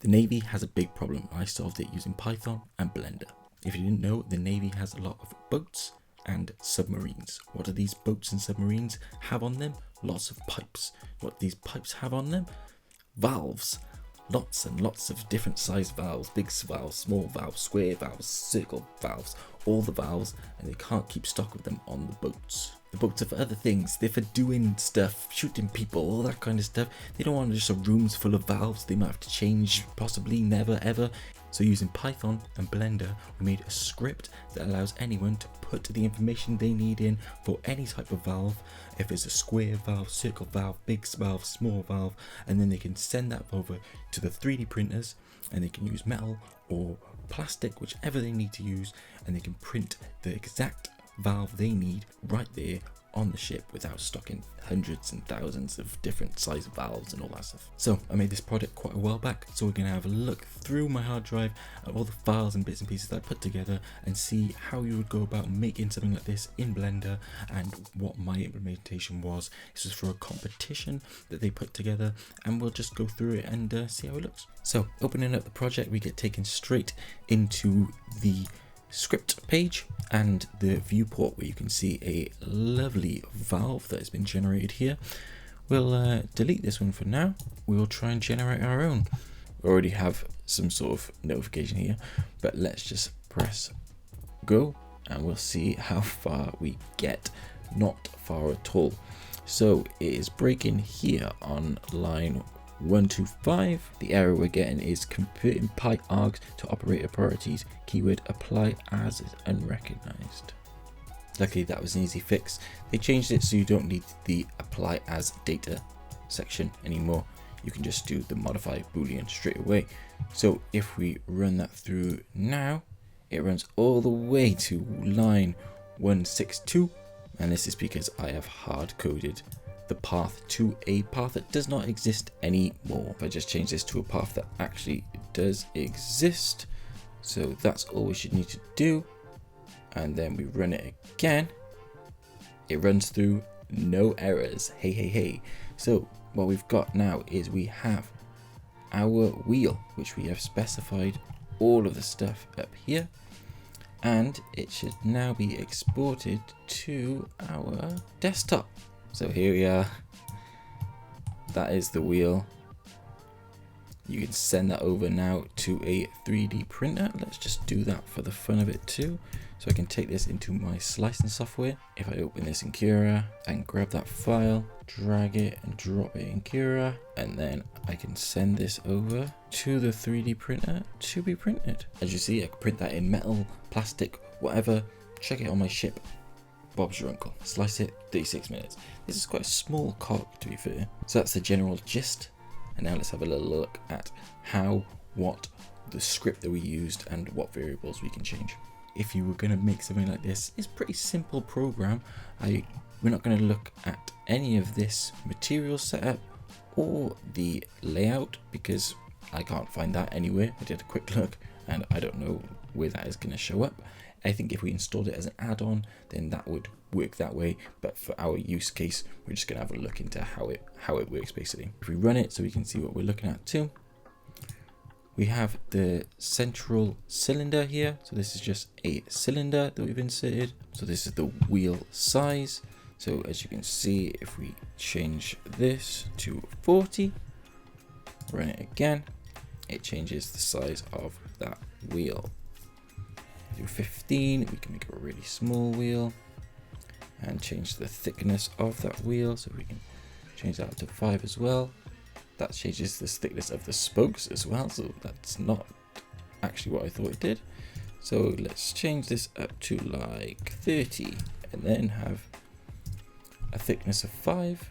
The Navy has a big problem. I solved it using Python and Blender. If you didn't know, the Navy has a lot of boats and submarines. What do these boats and submarines have on them? Lots of pipes. What these pipes have on them? Valves. Lots and lots of different size valves, big valves, small valves, square valves, circle valves, all the valves, and they can't keep stock of them on the boats. The boats are for other things. They're for doing stuff, shooting people, all that kind of stuff. They don't want just a rooms full of valves. They might have to change, possibly, never, ever. So using Python and Blender, we made a script that allows anyone to put the information they need in for any type of valve. If it's a square valve, circle valve, big valve, small valve, and then they can send that over to the 3D printers, and they can use metal or plastic, whichever they need to use, and they can print the exact valve they need right there on the ship without stocking hundreds and thousands of different size valves and all that stuff. So I made this project quite a while back, so we're going to have a look through my hard drive at all the files and bits and pieces that I put together and see how you would go about making something like this in Blender and what my implementation was. This was for a competition that they put together, and we'll just go through it and see how it looks. So opening up the project, we get taken straight into the script page and the viewport where you can see a lovely valve that has been generated here. We'll delete this one for now. We will try and generate our own. We already have some sort of notification here, but let's just press go and we'll see how far we get. Not far at all. So it is breaking here on line 125. The error we're getting is converting pipe args to operator priorities. Keyword apply as is unrecognized. Luckily that was an easy fix. They changed it so you don't need the apply as data section anymore. You can just do the modify boolean straight away. So if we run that through now, it runs all the way to line 162, and this is because I have hard coded the path to a path that does not exist anymore. If I just change this to a path that actually does exist, so that's all we should need to do, and then we run it again, it runs through, no errors. Hey. So what we've got now is we have our wheel, which we have specified all of the stuff up here, and it should now be exported to our desktop. So here we are, that is the wheel. You can send that over now to a 3D printer. Let's just do that for the fun of it too. So I can take this into my slicing software. If I open this in Cura, I can grab that file, drag it and drop it in Cura, and then I can send this over to the 3D printer to be printed. As you see, I can print that in metal, plastic, whatever. Check it on my ship. Bob's your uncle. Slice it, 36 minutes. This is quite a small cog, to be fair. So that's the general gist. And now let's have a little look at how, what, the script that we used and what variables we can change. If you were going to make something like this, it's a pretty simple program. We're not going to look at any of this material setup or the layout because I can't find that anywhere. I did a quick look and I don't know where that is going to show up. I think if we installed it as an add-on, then that would work that way. But for our use case, we're just going to have a look into how it works basically. If we run it so we can see what we're looking at too, we have the central cylinder here. So this is just a cylinder that we've inserted. So this is the wheel size. So as you can see, if we change this to 40, run it again, it changes the size of that wheel. Do 15, we can make a really small wheel and change the thickness of that wheel, so we can change that up to 5 as well. That changes the thickness of the spokes as well, so that's not actually what I thought it did. So let's change this up to like 30 and then have a thickness of 5.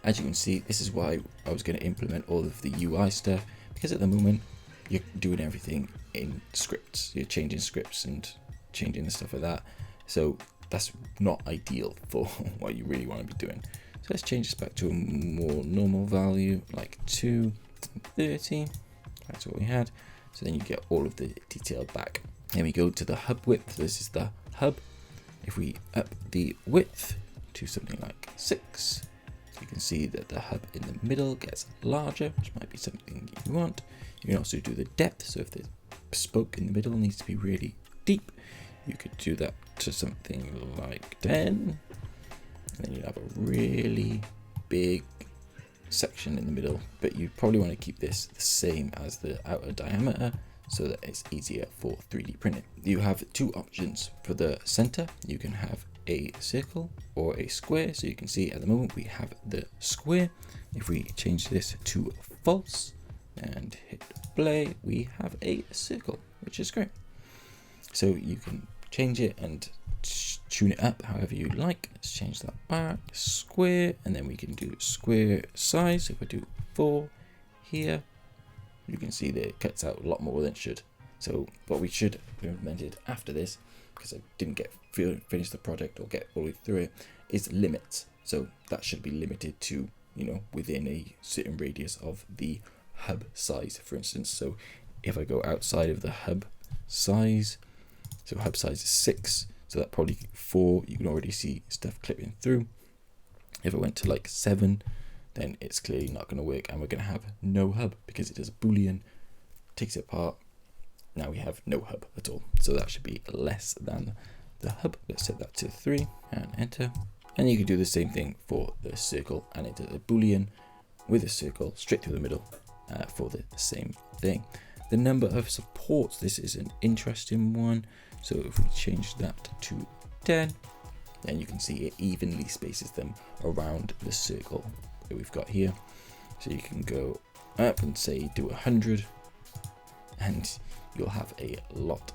As you can see, this is why I was going to implement all of the UI stuff, because at the moment you're doing everything in scripts. You're changing scripts and changing the stuff like that. So that's not ideal for what you really want to be doing. So let's change this back to a more normal value, like 2 and 30. That's what we had. So then you get all of the detail back. Then we go to the hub width. This is the hub. If we up the width to something like 6, you can see that the hub in the middle gets larger, which might be something you want. You can also do the depth. So if the spoke in the middle needs to be really deep, you could do that to something like 10. And then you'd have a really big section in the middle, but you probably want to keep this the same as the outer diameter so that it's easier for 3D printing. You have two options for the center. You can have a circle or a square. So you can see at the moment we have the square. If we change this to false and hit play, we have a circle, which is great. So you can change it and tune it up however you like. Let's change that back, square, and then we can do square size. If I do 4 here, you can see that it cuts out a lot more than it should. So what we should have implemented after this, because I didn't finish the project or get all the way through it, is limits. So that should be limited to, you know, within a certain radius of the hub size, for instance. So if I go outside of the hub size, so hub size is 6, so that probably 4, you can already see stuff clipping through. If I went to like 7, then it's clearly not going to work, and we're going to have no hub because it does a boolean, takes it apart. Now we have no hub at all, so that should be less than the hub. Let's set that to 3 and enter. And you can do the same thing for the circle, and it does a boolean with a circle straight through the middle for the same thing. The number of supports, this is an interesting one. So if we change that to 10, then you can see it evenly spaces them around the circle that we've got here. So you can go up and say do 100, and you'll have a lot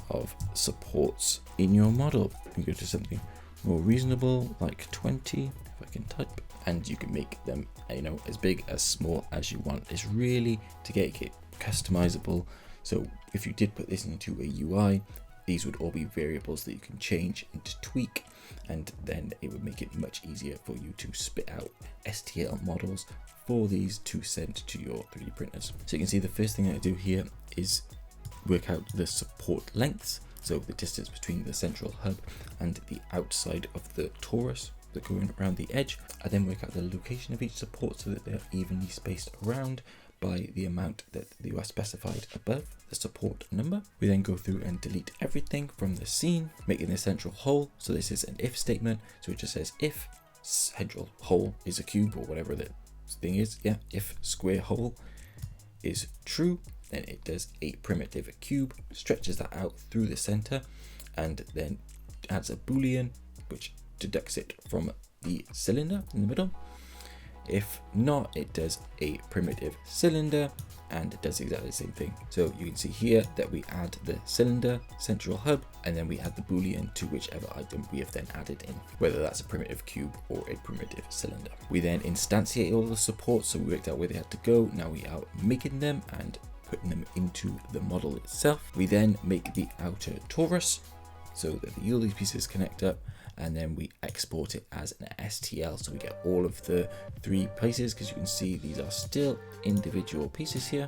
of supports in your model. You go to something more reasonable like 20, if I can type, and you can make them, you know, as big as small as you want. It's really to get it customizable. So if you did put this into a UI, these would all be variables that you can change and tweak, and then it would make it much easier for you to spit out STL models for these to send to your 3D printers. So you can see the first thing I do here is work out the support lengths, so the distance between the central hub and the outside of the torus that go around the edge. I then work out the location of each support so that they're evenly spaced around by the amount that you are specified above the support number. We then go through and delete everything from the scene, making the central hole. So this is an if statement, so it just says if central hole is a cube or whatever the thing is. Yeah, if square hole is true, then it does a primitive cube, stretches that out through the center, and then adds a boolean which deducts it from the cylinder in the middle. If not, it does a primitive cylinder, and it does exactly the same thing. So you can see here that we add the cylinder central hub, and then we add the boolean to whichever item we have then added in, whether that's a primitive cube or a primitive cylinder. We then instantiate all the supports, so we worked out where they had to go. Now we are making them and putting them into the model itself. We then make the outer torus so that all these pieces connect up, and then we export it as an STL, so we get all of the 3 places, because you can see these are still individual pieces here,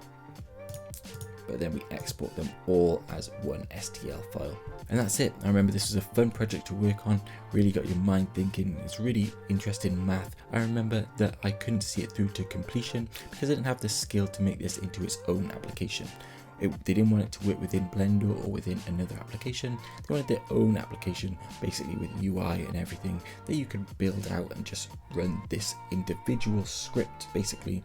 but then we export them all as one STL file. And that's it. I remember this was a fun project to work on, really got your mind thinking. It's really interesting math. I remember that I couldn't see it through to completion because I didn't have the skill to make this into its own application. They didn't want it to work within Blender or within another application. They wanted their own application, basically with UI and everything, that you could build out and just run this individual script basically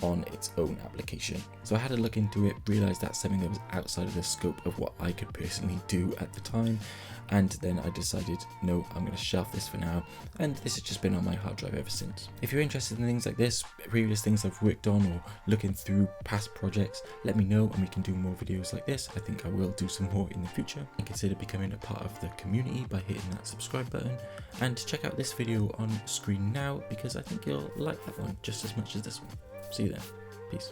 on its own application. So I had to look into it, realized that's something that was outside of the scope of what I could personally do at the time, and then I decided, no, I'm going to shelf this for now, and this has just been on my hard drive ever since. If you're interested in things like this, previous things I've worked on, or looking through past projects, let me know and we can do more videos like this. I think I will do some more in the future, and consider becoming a part of the community by hitting that subscribe button, and check out this video on screen now because I think you'll like that one just as much as this one. See you then. Peace.